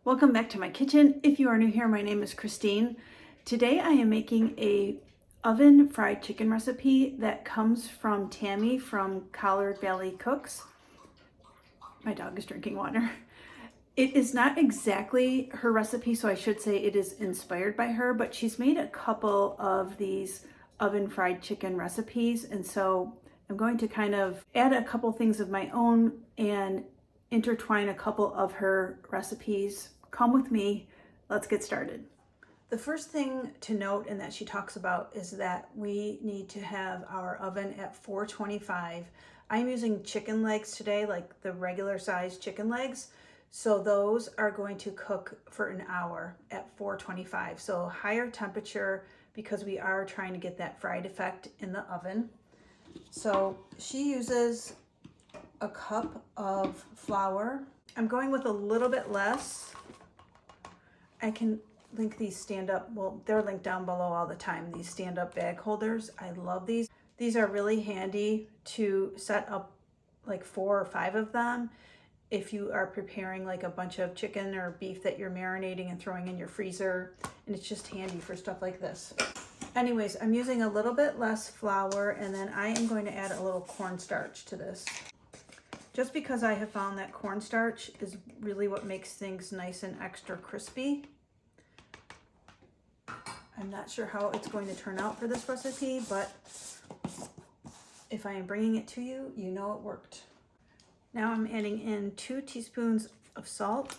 Welcome back to my kitchen. If you are new here, my name is Kristine. Today I am making a oven fried chicken recipe that comes from Tammy from Collard Valley Cooks. My dog is drinking water. It is not exactly her recipe, so I should say it is inspired by her, but she's made a couple of these oven fried chicken recipes, and so I'm going to kind of add a couple things of my own and intertwine a couple of her recipes. Come with me, let's get started. The first thing to note and that she talks about is that we need to have our oven at 425. I'm using chicken legs today, like the regular size chicken legs. So those are going to cook for an hour at 425. So higher temperature because we are trying to get that fried effect in the oven. So she uses a cup of flour. I'm going with a little bit less. I can link these stand up, well, they're linked down below all the time, these stand up bag holders. I love these. These are really handy to set up like 4 or 5 of them if you are preparing like a bunch of chicken or beef that you're marinating and throwing in your freezer, and it's just handy for stuff like this. Anyways, I'm using a little bit less flour, and then I am going to add a little cornstarch to this. Just because I have found that cornstarch is really what makes things nice and extra crispy. I'm not sure how it's going to turn out for this recipe, but if I am bringing it to you, you know it worked. Now I'm adding in 2 teaspoons of salt.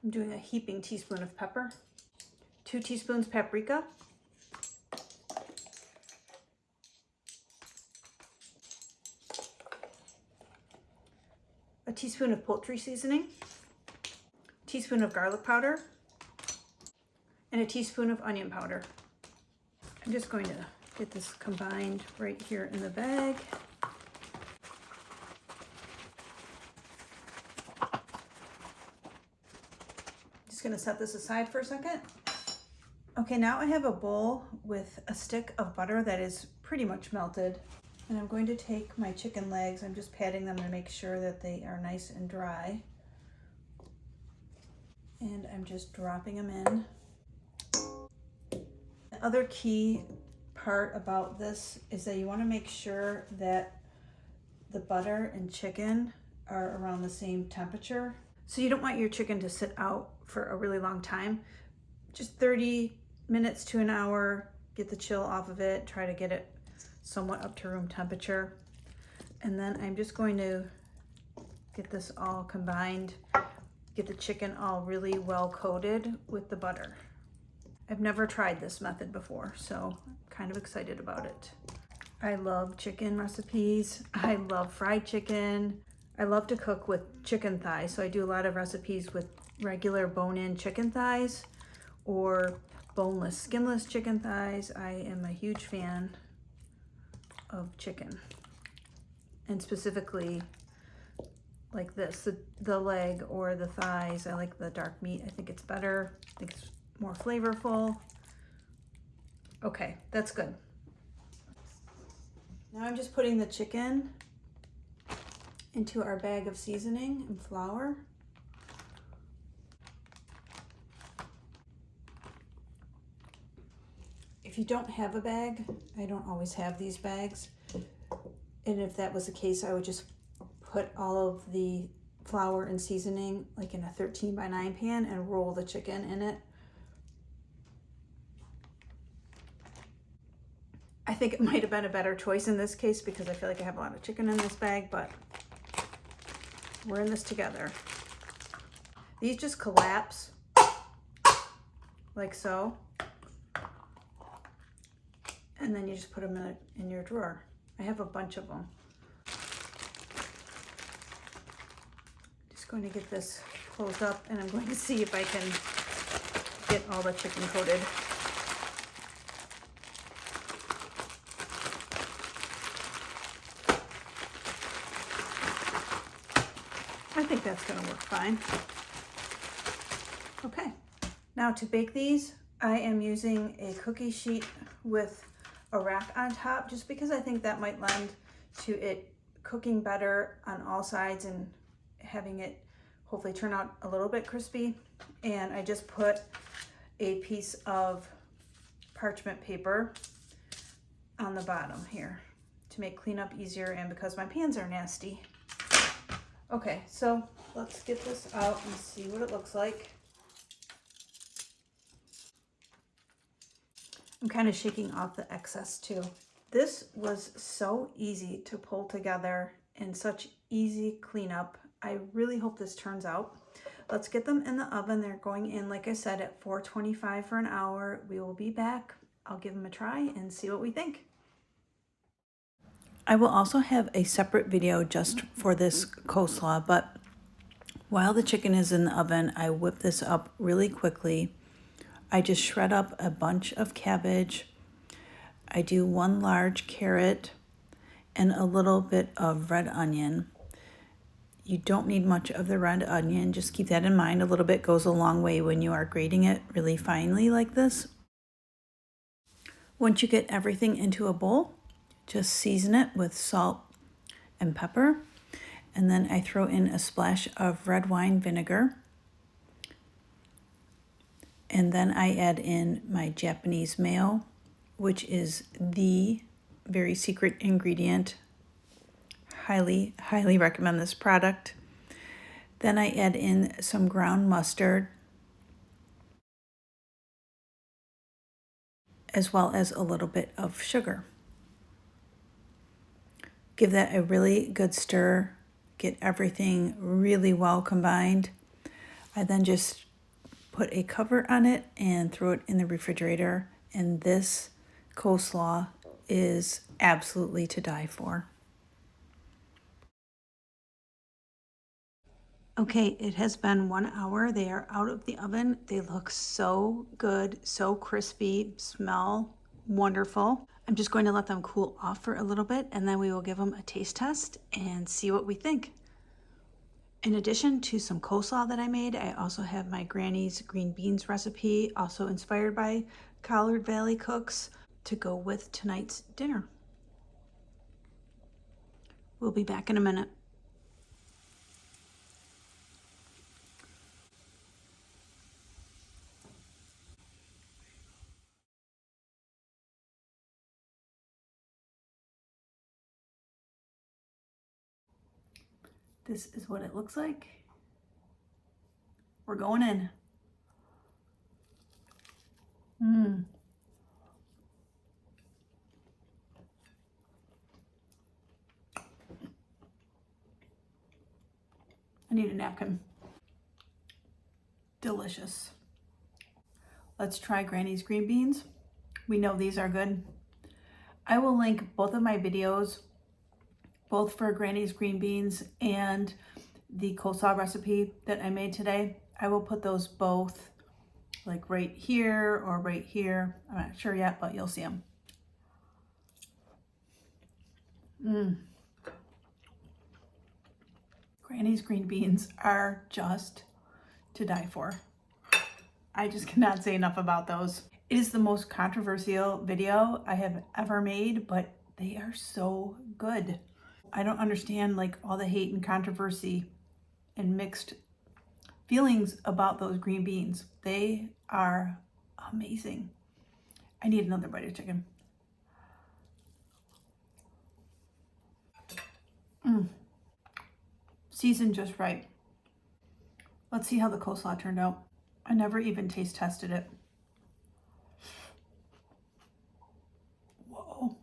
I'm doing a heaping teaspoon of pepper, 2 teaspoons paprika, a teaspoon of poultry seasoning, a teaspoon of garlic powder, and a teaspoon of onion powder. I'm just going to get this combined right here in the bag. Just going to set this aside for a second. Okay, now I have a bowl with a stick of butter that is pretty much melted. And I'm going to take my chicken legs, I'm just patting them to make sure that they are nice and dry. And I'm just dropping them in. The other key part about this is that you want to make sure that the butter and chicken are around the same temperature. So you don't want your chicken to sit out for a really long time. Just 30 minutes to an hour, get the chill off of it, try to get it somewhat up to room temperature. And then I'm just going to get this all combined, get the chicken all really well coated with the butter. I've never tried this method before, so I'm kind of excited about it. I love chicken recipes. I love fried chicken. I love to cook with chicken thighs, so I do a lot of recipes with regular bone-in chicken thighs or boneless, skinless chicken thighs. I am a huge fan of chicken, and specifically like this, the leg or the thighs. I like the dark meat. I think it's better. I think it's more flavorful. Okay, that's good. Now I'm just putting the chicken into our bag of seasoning and flour. If you don't have a bag, I don't always have these bags. And if that was the case, I would just put all of the flour and seasoning like in a 13x9 pan and roll the chicken in it. I think it might have been a better choice in this case because I feel like I have a lot of chicken in this bag, but we're in this together. These just collapse like so. And then you just put them in your drawer. I have a bunch of them. Just going to get this closed up, and I'm going to see if I can get all the chicken coated. I think that's going to work fine. Okay, now to bake these, I am using a cookie sheet with a rack on top, just because I think that might lend to it cooking better on all sides and having it hopefully turn out a little bit crispy. And I just put a piece of parchment paper on the bottom here to make cleanup easier and because my pans are nasty. Okay, so let's get this out and see what it looks like. I'm kind of shaking off the excess too. This was so easy to pull together and such easy cleanup. I really hope this turns out. Let's get them in the oven. They're going in, like I said, at 425 for an hour. We will be back. I'll give them a try and see what we think. I will also have a separate video just for this coleslaw, but while the chicken is in the oven, I whip this up really quickly. I just shred up a bunch of cabbage. I do 1 large carrot and a little bit of red onion. You don't need much of the red onion. Just keep that in mind. A little bit goes a long way when you are grating it really finely like this. Once you get everything into a bowl, just season it with salt and pepper. And then I throw in a splash of red wine vinegar. And then I add in my Japanese mayo, which is the very secret ingredient. Highly, highly recommend this product. Then I add in some ground mustard, as well as a little bit of sugar. Give that a really good stir. Get everything really well combined. I then just put a cover on it and throw it in the refrigerator. And this coleslaw is absolutely to die for. Okay, it has been 1 hour. They are out of the oven. They look so good, so crispy, smell wonderful. I'm just going to let them cool off for a little bit and then we will give them a taste test and see what we think. In addition to some coleslaw that I made, I also have my Granny's green beans recipe, also inspired by Collard Valley Cooks, to go with tonight's dinner. We'll be back in a minute. This is what it looks like. We're going in. I need a napkin. Delicious. Let's try Granny's green beans. We know these are good. I will link both of my videos, both for Granny's green beans and the coleslaw recipe that I made today. I will put those both like right here or right here. I'm not sure yet, but you'll see them. Granny's green beans are just to die for. I just cannot say enough about those. It is the most controversial video I have ever made, but they are so good. I don't understand like all the hate and controversy and mixed feelings about those green beans. They are amazing. I need another bite of chicken. Seasoned just right. Let's see how the coleslaw turned out. I never even taste tested it. Whoa.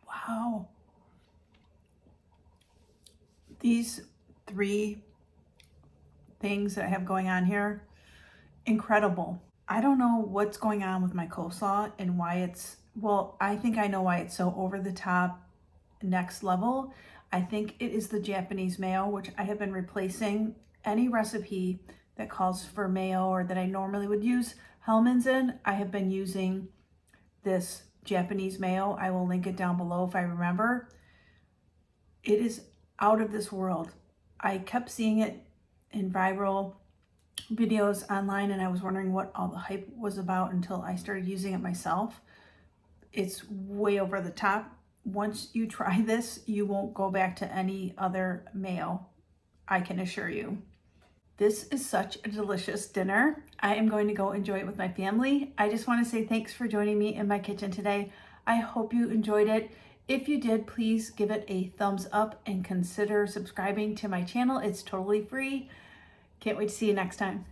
Wow. These 3 things that I have going on here, incredible. I don't know what's going on with my coleslaw and why it's, well, I think I know why it's so over the top, next level. I think it is the Japanese mayo, which I have been replacing any recipe that calls for mayo or that I normally would use Hellmann's in. I have been using this Japanese mayo. I will link it down below if I remember. It is out of this world. I kept seeing it in viral videos online and I was wondering what all the hype was about until I started using it myself. It's way over the top once you try this, you won't go back to any other mayo, I can assure you. This is such a delicious dinner. I am going to go enjoy it with my family. I just want to say thanks for joining me in my kitchen today. I hope you enjoyed it. If you did, please give it a thumbs up and consider subscribing to my channel. It's totally free. Can't wait to see you next time.